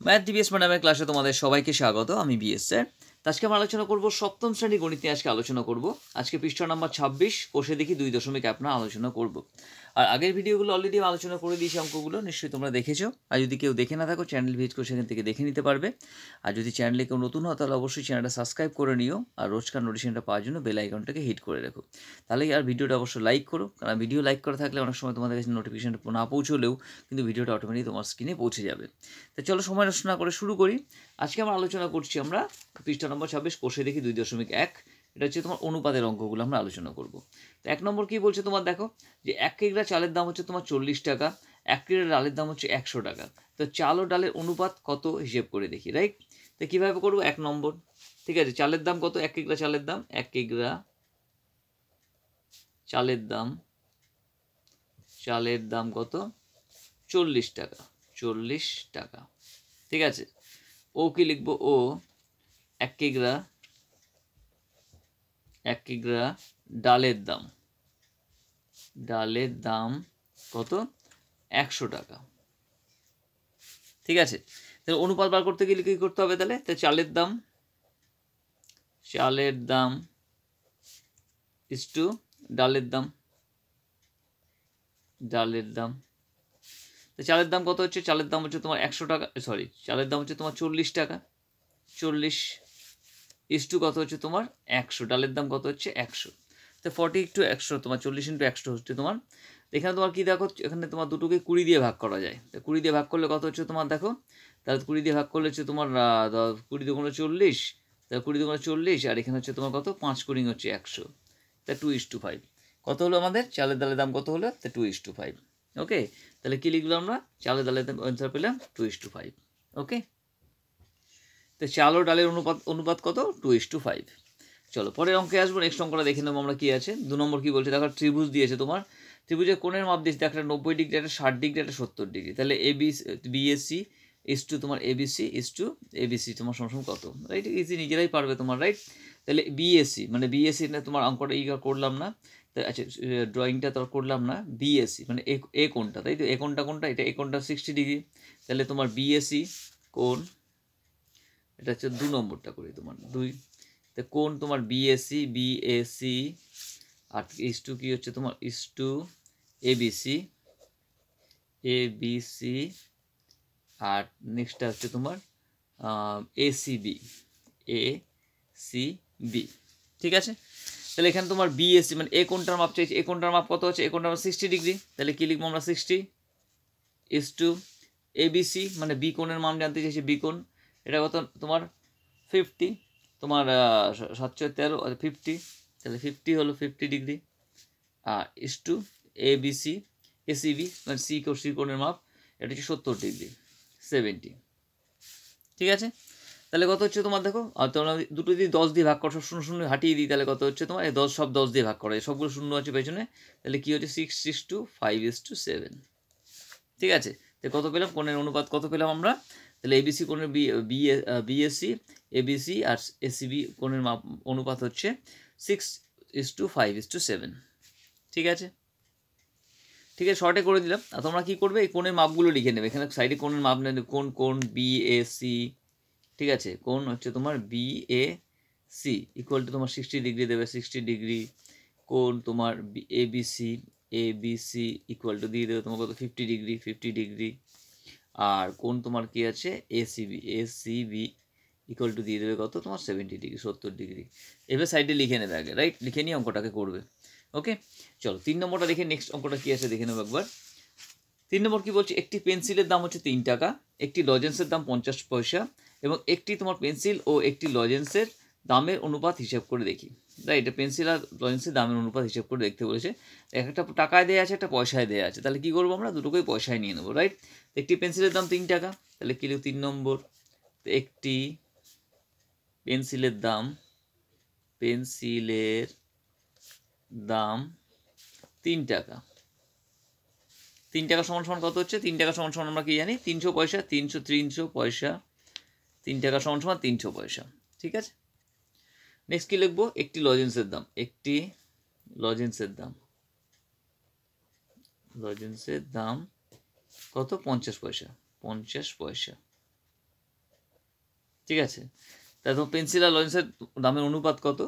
Math DBS ম্যাডামের ক্লাসে তোমাদের সবাইকে স্বাগত। আমি বিএস স্যার। আজকে আমরা আলোচনা করব সপ্তম শ্রেণী গণিত নিয়ে। আজকে আলোচনা করব আজকে পৃষ্ঠা নাম্বার 26 কোষে দেখি 2.1 আমরা আলোচনা করব। আর আগের ভিডিওগুলো অলরেডি আলোচনা করে দিয়েছি, অঙ্কগুলো নিশ্চয়ই তোমরা দেখেছো। আর যদি কেউ দেখে না থাকো চ্যানেল ভিজিট করে সেখান থেকে দেখে নিতে পারবে। আর যদি চ্যানেলে কেউ নতুন হয় তাহলে অবশ্যই চ্যানেলটা সাবস্ক্রাইব করে নিও, আর রোজকার নোটিফিকেশনটা পাওয়ার জন্য বেল আইকনটাকে হিট করে রাখো। তাহলে আর ভিডিওটা অবশ্যই লাইক করো, কারণ ভিডিও লাইক করে থাকলে অনেক সময় তোমাদের কাছে নোটিফিকেশনটা না পৌঁছলেও কিন্তু ভিডিওটা অটোমেটিক তোমার স্ক্রিনে পৌঁছে যাবে। তো চলো সময় নষ্ট না করে শুরু করি। আজকে আমরা আলোচনা করছি আমরা পৃষ্ঠা নম্বর 26 কোষে দেখি 2.1। এটা হচ্ছে তোমার অনুপাতের অঙ্কগুলো আমরা আলোচনা করব। তো 1 নম্বর কি বলছে তোমার, দেখো যে 1 কিগ্রা চালের দাম হচ্ছে তোমার 40 টাকা, 1 কিগ্রা ডালের দাম হচ্ছে 100 টাকা। তো চাল ও ডালের অনুপাত কত হিসেব করে দেখি, রাইট? তো কীভাবে করবো? 1 নম্বর, ঠিক আছে, চালের দাম কত? 1 কিগ্রা চালের দাম, 1 কিগ্রা চালের দাম কত? 40 টাকা, 40 টাকা, ঠিক আছে। ও কি লিখবো? ও 1 কিগ্রা ডালের দাম কত? 100 টাকা, ঠিক আছে। তাহলে অনুপাত বার করতে গেলে কি করতে হবে? তাহলে চালের দাম ইস টু ডালের দাম। তো চালের দাম কত হচ্ছে? চালের দাম হচ্ছে তোমার 100 টাকা, সরি, চালের দাম হচ্ছে তোমার 40 টাকা। 40 ইস টু কত হচ্ছে তোমার? 100। ডালের দাম কত হচ্ছে? 100। তো 40 ইন্টু 100 তোমার 40 ইন্টু 100 হচ্ছে তোমার। এখানে তোমার কি দেখো, এখানে তোমার দুটোকে 20 দিয়ে ভাগ করা যায়। তো 20 দিয়ে ভাগ করলে কত হচ্ছে তোমার? দেখো, তাহলে 20 দিয়ে ভাগ করলে হচ্ছে তোমার 20 দুগুণে 40, তাহলে 20 দুগুণে 40, আর এখানে হচ্ছে তোমার কত? 5 কুড়ি হচ্ছে 100। তা 2:5 কত হলো আমাদের? চালের ডালের দাম কত হলো? তা 2:5। ওকে, তাহলে কি লিখলাম আমরা? চালের ডালের দাম অ্যান্সার পেলাম 2:5। ওকে, তো চাল ও ডালের অনুপাত কত? 2:5। চলো পরের অঙ্কে আসবো। নেক্সট অঙ্কটা দেখে নেবো আমরা কি আছে। 2 নম্বর কি বলছে দেখো, ত্রিভুজ দিয়েছে তোমার। ত্রিভুজের কোণের মাপ দিয়েছে, একটা 90 ডিগ্রি, একটা 60 ডিগ্রি, একটা 70 ডিগ্রি। তাহলে বিএসসি ইস টু তোমার এবিসি তোমার সমান কত, রাইট? ইজি, নিজেরাই পারবে তোমার, রাইট? তাহলে বিএসসি মানে বিএসসি না, তোমার অঙ্কটা করলাম না, আচ্ছা ড্রয়িংটা তো করলাম না। বিএসসি মানে এ কোণটা, তাই তো? এ কোণটা এটা, এ কোণটা 60 ডিগ্রি। তাহলে তোমার বিএসসি কোণ, এটা হচ্ছে 2 নম্বরটা করি তোমার 2। তো কোণ তোমার বিএসসি আর ইস টু কি হচ্ছে তোমার? ইস টু এবিসি আর নেক্সটটা হচ্ছে তোমার এসিবি, ঠিক আছে। তাহলে এখানে তোমার বিএসসি মানে এ কোণটার মাপ চাইছে। এ কোণটার মাপ কত হচ্ছে? এ কোণটার মাপ 60 ডিগ্রি। তাহলে কি লিখবো আমরা? 60 ইস টু এবিসি মানে বি কোণের মান জানতে চাইছি। বি কোণ এটা কত তোমার? 50। তোমার 713 50, তাহলে 50 হলো 50 degree. R is to ACB মানে সি কোণের মাপ, এটা হচ্ছে 70 ডিগ্রি, 70, ঠিক আছে। তাহলে কত হচ্ছে তোমার? দেখো, আর তোমরা দুটো যদি 10 দিয়ে ভাগ করো, সব শূন্য শূন্য হাঁটিয়ে দিই, তাহলে কত হচ্ছে তোমার? এই 10 সব 10 দিয়ে ভাগ করা, সবগুলো শূন্য আছে পেছনে। তাহলে কি হচ্ছে? 6:5:7, ঠিক আছে। তো কত পেলাম? কোণের অনুপাত কত পেলাম আমরা? তাহলে এবিসি কোণের বিএসসি এবিসি আর এসিবি কোণের মাপ অনুপাত হচ্ছে 6:5:7, ঠিক আছে। ঠিক আছে, শর্টে করে দিলাম। আর তোমরা কি করবে? এই কোণের মাপগুলো লিখে নেবে। এখানে সাইডে কোণের মাপ নেবে। কোণ বিএসি, ঠিক আছে। কোণ হচ্ছে তোমার বিএসি ইকুয়াল টু তোমার 60 ডিগ্রি দেবে, 60 ডিগ্রি। কোণ তোমার এবিসি ইকুয়াল টু দিয়ে দেবে তোমার কত? 50 ডিগ্রি, 50 ডিগ্রি। আর কোণ তোমার কি আছে? এসিবি ইকুয়াল টু দিয়ে দেবে কত? তোমার 70 ডিগ্রি, 70 ডিগ্রি। এবার সাইডে লিখে নেবে আগে, রাইট? লিখে নিয়ে অঙ্কটাকে করবে। ওকে, চলো 3 নম্বরটা দেখে নেক্সট অঙ্কটা কি আছে দেখে নেবো একবার। 3 নম্বর কি বলছে? একটি পেন্সিলের দাম হচ্ছে 3 টাকা, একটি লজেন্সের দাম 50 পয়সা, এবং একটি তোমার পেন্সিল ও একটি লজেন্সের দামের অনুপাত হিসাব করে দেখি, রাইট? এটা পেন্সিল আর লজেন্সের দামের অনুপাত হিসাব করে দেখতে বলেছে। একটা টাকায় দেওয়া আছে, একটা পয়সায় দেওয়া আছে। তাহলে কি করবো আমরা? দুটোকেই পয়সায় নিয়ে নেবো, রাইট? একটি পেন্সিলের দাম 3 টাকা, তাহলে কি লিখব? 3 নম্বর, একটি পেন্সিলের দাম 3 টাকা। 3 টাকা সমান সমান কত হচ্ছে? 3 টাকা সমান সমান আমরা কি জানি? 300 পয়সা। 300 পয়সা। 3 টাকা সমান সমান 300 পয়সা, ঠিক আছে। নেক্সট কি লিখবো? একটি লজেন্সের দাম কত? 50 পয়সা, 50 পয়সা, ঠিক আছে, তাহলে তোমার পেন্সিল আর লজেন্সের দামের অনুপাত কত?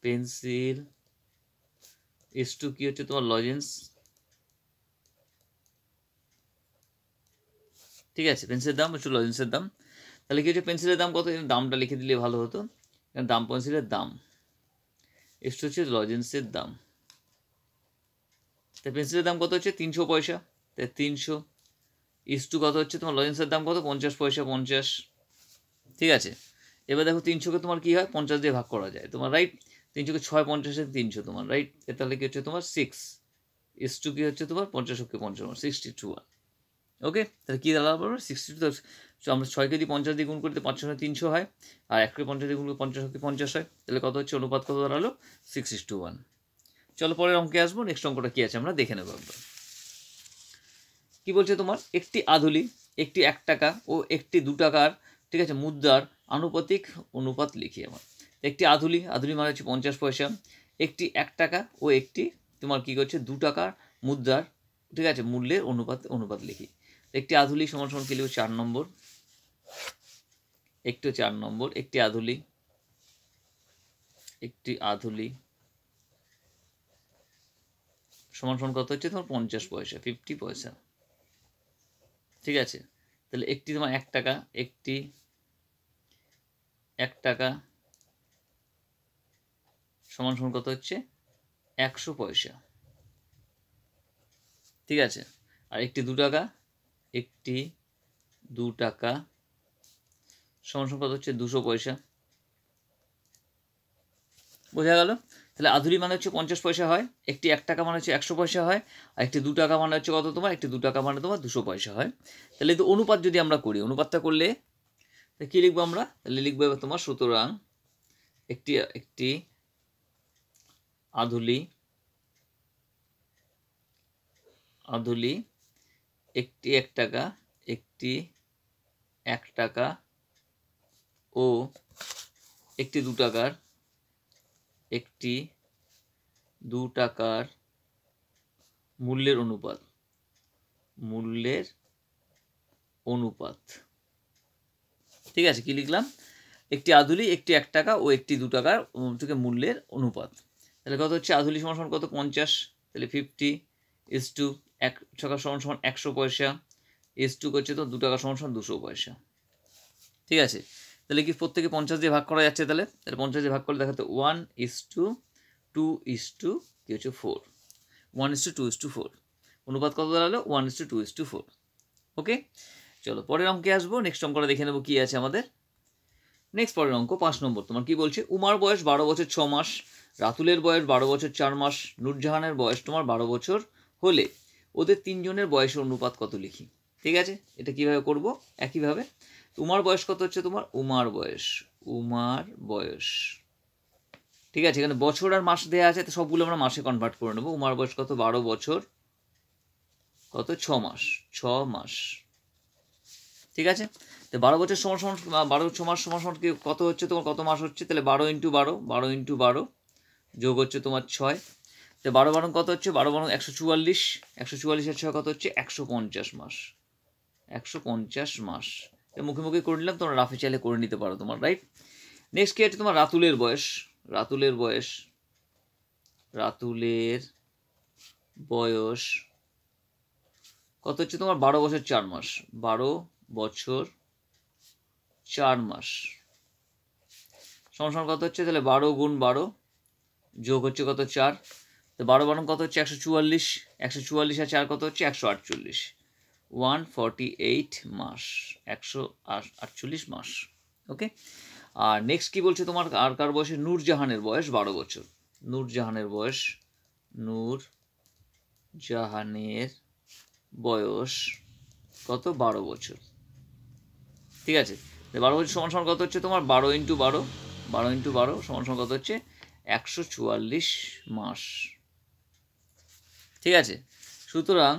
পেন্সিল ইস টু কি হচ্ছে তোমার লজেন্স। ঠিক আছে, পেন্সিলের দাম হচ্ছে লজেন্সের দাম। তাহলে কি হচ্ছে পেন্সিলের দাম কত? দামটা লিখে দিলে ভালো হতো, দাম পেন্সিলের দাম ইস টু হচ্ছে লজেন্সের দাম। তাই পেন্সিলের দাম কত হচ্ছে 300 পয়সা, তাই 300 ইস টু কত হচ্ছে তোমার লজেন্সের দাম কত? 50 পয়সা, 50। ঠিক আছে, এবার দেখো 300কে তোমার কি হয় 50 দিয়ে ভাগ করা যায় তোমার, রাইট? 300কে 6 50 300 তোমার, রাইট? তাহলে কি হচ্ছে তোমার 6 ইস টু কি হচ্ছে তোমার 50কে 50 62। ওকে, তাহলে কী দাঁড়ালো 62? তো আমরা 6কে দিয়ে 50 দিয়ে গুণ করতে 5 300 হয়, আর 1কে 50 দিয়ে গুণ করতে 50কে 50 হয়, তাহলে কত হচ্ছে অনুপাত কত দাঁড়ালো? 6:1। চলো পরের অঙ্কে আসবো। নেক্সট অঙ্কটা কী আছে আমরা দেখে নেবো একবার। কী বলছে তোমার? একটি আধুলি, একটি 1 টাকা ও একটি 2 টাকার, ঠিক আছে, মুদ্রার আনুপাতিক অনুপাত লিখি আমার। একটি আধুলি মানে হচ্ছে 50 পয়সা, একটি 1 টাকা ও একটি তোমার কী করছে 2 টাকার মুদ্রার, ঠিক আছে, মূল্যের অনুপাত লিখি। একটি আধুলি সমান সমান কি লিখব? 4 নম্বর। একটু 4 নম্বর, একটি আধুলি সমান সমান কত হচ্ছে তোমার 50 পয়সা, 50 পয়সা। ঠিক আছে, তাহলে একটি তোমার 1 টাকা, একটি 1 টাকা সমান সমান কত হচ্ছে 100 পয়সা। ঠিক আছে, আর একটি 2 টাকা, একটি 2 টাকা সমান সমান কত হচ্ছে 200 পয়সা। বোঝা গেল? তাহলে আধুলি মানে হচ্ছে 50 পয়সা হয়, একটি 1 টাকা মানে হচ্ছে 100 পয়সা হয়, আর একটি 2 টাকা মানে হচ্ছে কত তোমার? একটি 2 টাকা মানে তোমার 200 পয়সা হয়। তাহলে এই অনুপাত যদি আমরা করি, অনুপাতটা করলে কী লিখবো আমরা? তাহলে লিখবো এবার তোমার সুতরাং একটি আধুলি একটি 1 টাকা, একটি 1 টাকা ও একটি 2 টাকার, একটি 2 টাকার মূল্যের অনুপাত। ঠিক আছে, কি লিখলাম? একটি আধুলি, একটি 1 টাকা ও একটি 2 টাকার থেকে মূল্যের অনুপাত। তাহলে কত হচ্ছে? আধুলি সমান সমান কত? 50, তাহলে 50 ইস টু 1 টাকা সমান সমান 100 পয়সা, ইস টু করছে তো 2 টাকা সমান সমান 200 পয়সা। ঠিক আছে, তাহলে কি প্রত্যেকে 50 দিয়ে ভাগ করা যাচ্ছে? তাহলে 50 দিয়ে ভাগ করলে দেখাতে 1:2 কি হচ্ছে 4, 1:2:4। অনুপাত কত দাঁড়ালো? 1:2:4। ওকে, চলো পরের অঙ্কে আসবো। নেক্সট অঙ্কটা দেখে নেবো কি আছে আমাদের। নেক্সট পরের অঙ্ক 5 নম্বর। তোমার কি বলছে? উমার বয়স 12 বছর 6 মাস, রাতুলের বয়স 12 বছর 4 মাস, নূরজাহানের বয়স তোমার 12 বছর হলে ওদের 3 জনের বয়সের অনুপাত কত লিখি। ঠিক আছে, এটা কিভাবে করব? একইভাবে উমার বয়স কত হচ্ছে তোমার? উমার বয়স, ঠিক আছে, এখানে বছর আর মাস দেওয়া আছে, তো সবগুলো আমরা মাসে কনভার্ট করে নেবো। উমার বয়স কত? 12 বছর কত 6 মাস। ঠিক আছে, তো 12 বছর সমান সমান 12 6 মাস সমান সমান কত হচ্ছে তোমার? কত মাস হচ্ছে? তাহলে 12 × 12 যোগ হচ্ছে তোমার 6। তো 12 12 কত হচ্ছে? 12 12 144, 144 আর 6 কত হচ্ছে? 150 মাস। 150 মাস। মুখে মুখে করে নিলাম, তোমরা রাফে চাইলে করে নিতে পারো তোমার, রাইট? নেক্সট কি হচ্ছে তোমার? রাতুলের বয়স কত হচ্ছে তোমার? 12 বছর 4 মাস। 12 বছর 4 মাস সমান সমান কত হচ্ছে? তাহলে 12 × 12 যোগ হচ্ছে কত? 4। তো 12 12 কত হচ্ছে? 144, 144 আর 4 কত হচ্ছে? 148, 148 মাস, 148 মাস। ওকে, আর নেক্সট কি বলছে তোমার? আর কার বয়সে? নূরজাহানের বয়স 12 বছর। নূরজাহানের বয়স কত? 12 বছর। ঠিক আছে, 12 বছর সমান সমান কত হচ্ছে তোমার? 12 × 12 সমান সমান কত হচ্ছে? 144 মাস। ঠিক আছে, সুতরাং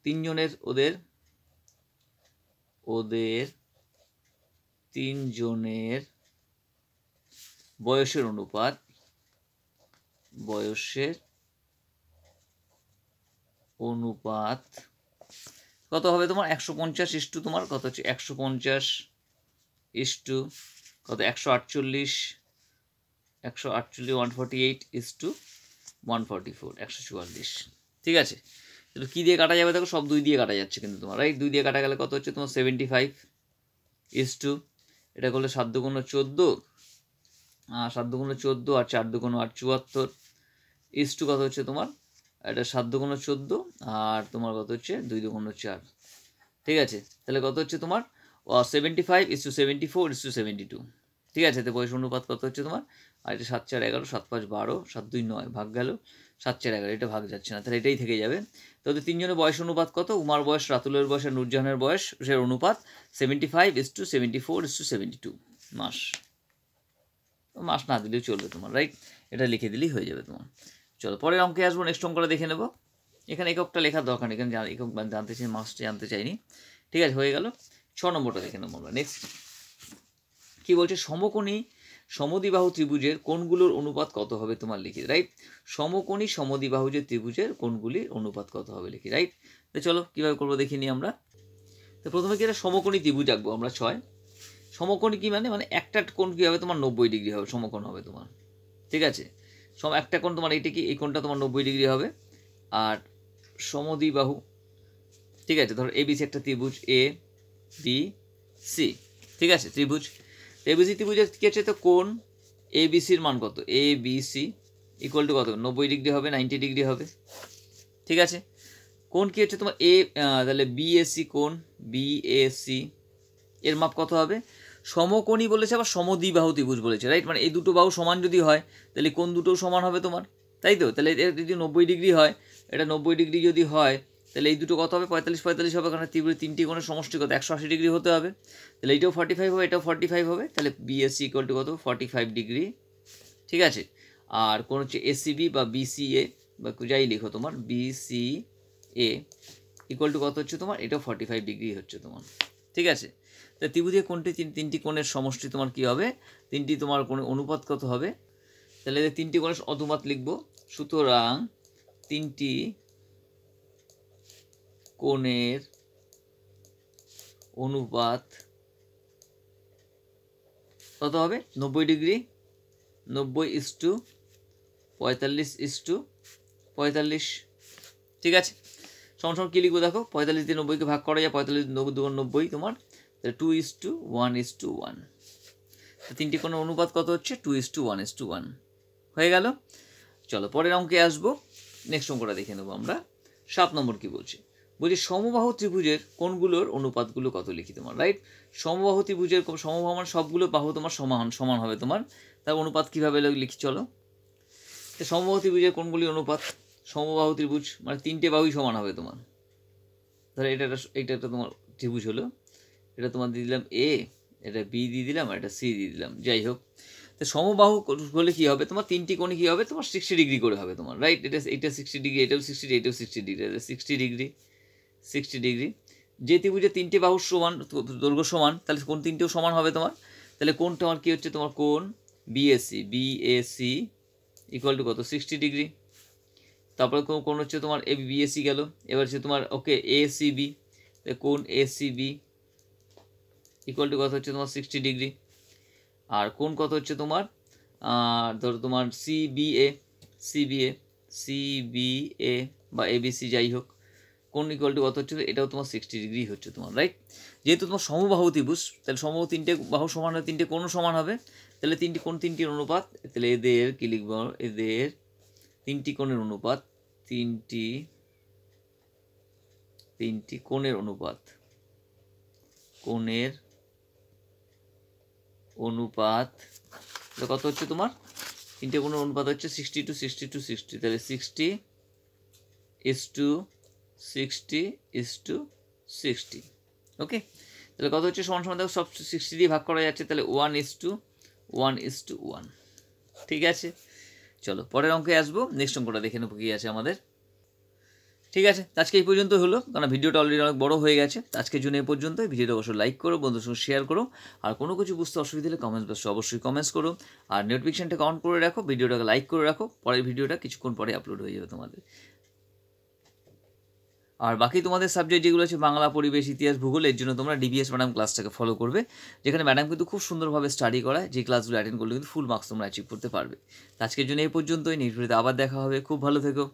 3 জনের ওদের 3 জনের বয়সের অনুপাত কত হবে তোমার 150 ইস্টু তোমার কত হচ্ছে 150 ইস্টু কত 148 148 ইস্টু 144 144। ঠিক আছে, তাহলে কী দিয়ে কাটা যাবে দেখো, সব 2 দিয়ে কাটা যাচ্ছে কিন্তু তোমার, রাইট? 2 দিয়ে কাটা গেলে কত হচ্ছে তোমার 75 ইস্টু এটা করলে 7 × 14 7 × 14 আর 4 × 8 74 ইস্টু কত হচ্ছে তোমার এটা 7 × 14 আর তোমার কত হচ্ছে 2 × 4। ঠিক আছে, তাহলে কত হচ্ছে তোমার 75:74:72। ঠিক আছে, তো বয়স অনুপাত কত হচ্ছে তোমার, আর এটা 7 4 11 7 5 12 7 2 9 ভাগ গেল 7 4 11, এটা ভাগ যাচ্ছে না, তাহলে এটাই থেকে যাবে। তো ওদের তিনজনের বয়স অনুপাত কত, উমার বয়স, রাতুলের বয়স আর নুরজাহানের বয়স এর অনুপাত 75:74:72 মাস। মাস না দিলেও চলবে তোমার, রাইট? এটা লিখে দিলেই হয়ে যাবে তোমার। চলো পরের অঙ্কে আসবো, নেক্সট অঙ্কটা দেখে নেব। এখানে এককটা লেখার দরকার নেই, এখানে একক জানতে চাই, মাসটা জানতে চাইনি। ঠিক আছে, হয়ে গেল। 6 নম্বরটা দেখে নেবো আমরা। নেক্সট কি বলছে, সমকোণী সমদ্বিবাহু ত্রিভুজের কোণগুলোর অনুপাত কত হবে তোমার লিখি, রাইট? সমকোণী সমদ্বিবাহু যে ত্রিভুজের কোণগুলির অনুপাত কত হবে লিখি, রাইট? তো চলো কীভাবে করবো দেখে নিই আমরা। তো প্রথমে কি একটা সমকোণী ত্রিভুজ আঁকবো আমরা 6। সমকোণী কি মানে একটা কোণ কী হবে তোমার 90 ডিগ্রি হবে, সমকোণ হবে তোমার। ঠিক আছে, একটা কোণ তোমার এইটা কি, এই কোণটা তোমার 90 ডিগ্রি হবে। আর সমদ্বিবাহু, ঠিক আছে, ধরো এবিসি একটা ত্রিভুজ এ বি সি। ঠিক আছে, ত্রিভুজ এবিসি ত্রিভুজের কী আছে, তো কোণ এবিসির মান কত, A B C equal to কত 90 ডিগ্রি হবে, 90 ডিগ্রি হবে। ঠিক আছে, কোণ কী হচ্ছে তোমার তাহলে বিএসি, কোণ বিএসি এর মাপ কত হবে, সমকোণী বলেছে আবার সমদ্বিবাহু ত্রিভুজ বলেছে, রাইট? মানে এই দুটো বাহু সমান যদি হয় তাহলে কোণ দুটোও সমান হবে তোমার, তাই তো? তাহলে এর যদি 90 ডিগ্রি হয়, এটা 90 ডিগ্রি যদি হয় তাহলে এই দুটো কত হবে 45 45 হবে, কারণ তিনটি কোণের সমষ্টি কত 180 ডিগ্রি হতে হবে। তাহলে এইটাও 45 হবে, এটাও 45 হবে, তাহলে বিএসসি ইকুয়াল টু কত 45 ডিগ্রি। ঠিক আছে, আর কোণ হচ্ছে এসিবি বা বিসিএ বা যাই লিখো তোমার, বিসিএ ইকুয়াল টু কত হচ্ছে তোমার, এটাও 45 ডিগ্রি হচ্ছে তোমার। ঠিক আছে, তা ত্রিভুজের কোণটি তিনটি কোণের সমষ্টি তোমার কি হবে, তিনটি তোমার কোণের অনুপাত কত হবে, তাহলে তিনটি কোণের অনুপাত লিখবো। সুতরাং তিনটি কোণের অনুপাত কত হবে 90 ডিগ্রি, 90:45:45। ঠিক আছে, সমান কী লিখবো দেখো, 45 দিয়ে 90কে ভাগ করা যায়, 45 90 তোমার, তাহলে 2:1:1। তিনটি কোণের অনুপাত কত হচ্ছে 2:1:1 হয়ে গেল। চলো পরের অঙ্কে আসবো, নেক্সট অঙ্কটা দেখে নেবো আমরা। 7 নম্বর কি বলছে, বলছি সমবাহু ত্রিভুজের কোণগুলোর অনুপাতগুলো কত লিখি তোমার, রাইট? সমবাহু ত্রিভুজের সমবাহু মানে সবগুলো বাহু তোমার সমান হবে তোমার, তার অনুপাত কীভাবে লিখি চলো। তো সমবাহু ত্রিভুজের কোণগুলির অনুপাত, সমবাহু ত্রিভুজ মানে তিনটে বাহুই সমান হবে তোমার। তাহলে এটা একটা তোমার ত্রিভুজ হলো, এটা তোমার দিয়ে দিলাম এ, এটা বি দিয়ে দিলাম, আর এটা সি দিয়ে দিলাম, যাই হোক। তো সমবাহু হলে কী হবে তোমার, তিনটি কোণে কী হবে তোমার 60 ডিগ্রি করে হবে তোমার, রাইট? এটা 60 ডিগ্রি, এটাও 60 ডিগ্রি, এটাও 60 ডিগ্রি, 60 ডিগ্রি। যে ত্রিভুজে তিনটে বাহুর সমান দৈর্ঘ্য সমান, তাহলে কোণ তিনটেও সমান হবে তোমার। তাহলে কোণটা আমার কী হচ্ছে তোমার, কোণ বিএসি ইকুয়াল টু কত 60 ডিগ্রি। তারপরে কোণ হচ্ছে তোমার বিএসি গেল, এবার হচ্ছে তোমার ওকে এসিবি, কোণ এসিবি ইকুয়াল টু কত হচ্ছে তোমার 60 ডিগ্রি। আর কোণ কত হচ্ছে তোমার, ধরো তোমার সিবিএ বা এবিসি যাই হোক, কোণ ইকুয়াল টু কত হচ্ছে, এটাও তোমার 60 ডিগ্রি হচ্ছে তোমার, রাইট? যেহেতু তোমার সমবাহু ত্রিভুজ, তাহলে সমবাহু তিনটে বাহু সমান হবে, তিনটে কোণও সমান হবে, তাহলে তিনটির অনুপাত, তাহলে এদের কী লিখব, এদের তিনটি কোণের অনুপাত, তিনটি কোণের অনুপাত কত হচ্ছে তোমার, তিনটে কোণের অনুপাত হচ্ছে 60:60:60, তাহলে 60:60:60। ওকে, তাহলে কত হচ্ছে সমান দেখো, সব 60 দিয়ে ভাগ করা যাচ্ছে, তাহলে 1:1:1। ঠিক আছে, চলো পরের অঙ্কে আসবো, নেক্সট অঙ্কটা দেখে নেবো কী আছে আমাদের। ঠিক আছে, আজকে এই পর্যন্ত হলো, কারণ ভিডিওটা অলরেডি অনেক বড় হয়ে গেছে। আজকের জন্য এই পর্যন্ত। ভিডিওটা অবশ্যই লাইক করো, বন্ধুদের সঙ্গে শেয়ার করো, আর কোনো কিছু বুঝতে অসুবিধা হলে কমেন্টস বক্সে অবশ্যই কমেন্টস করো, আর নোটিফিকেশনটাকে অন করে রাখো, ভিডিওটাকে লাইক করে রাখো, পরের ভিডিওটা কিছুক্ষণ পরে আপলোড হয়ে যাবে তোমাদের। আর বাকি তোমাদের সাবজেক্ট যেগুলো আছে বাংলা, পরিবেশ, ইতিহাস, ভূগোল, এর জন্য তোমরা ডিবিএস ম্যাডাম ক্লাসটাকে ফলো করবে, যেখানে ম্যাডাম কিন্তু খুব সুন্দরভাবে স্টাডি করায়, যে ক্লাসগুলো অ্যাটেন্ড করলে কিন্তু ফুল মার্কস তোমরা অ্যাচিভ করতে পারবে। আজকের জন্য এই পর্যন্তই, নেক্সট ভিডিওতে আবার দেখা হবে। খুব ভালো থেকো।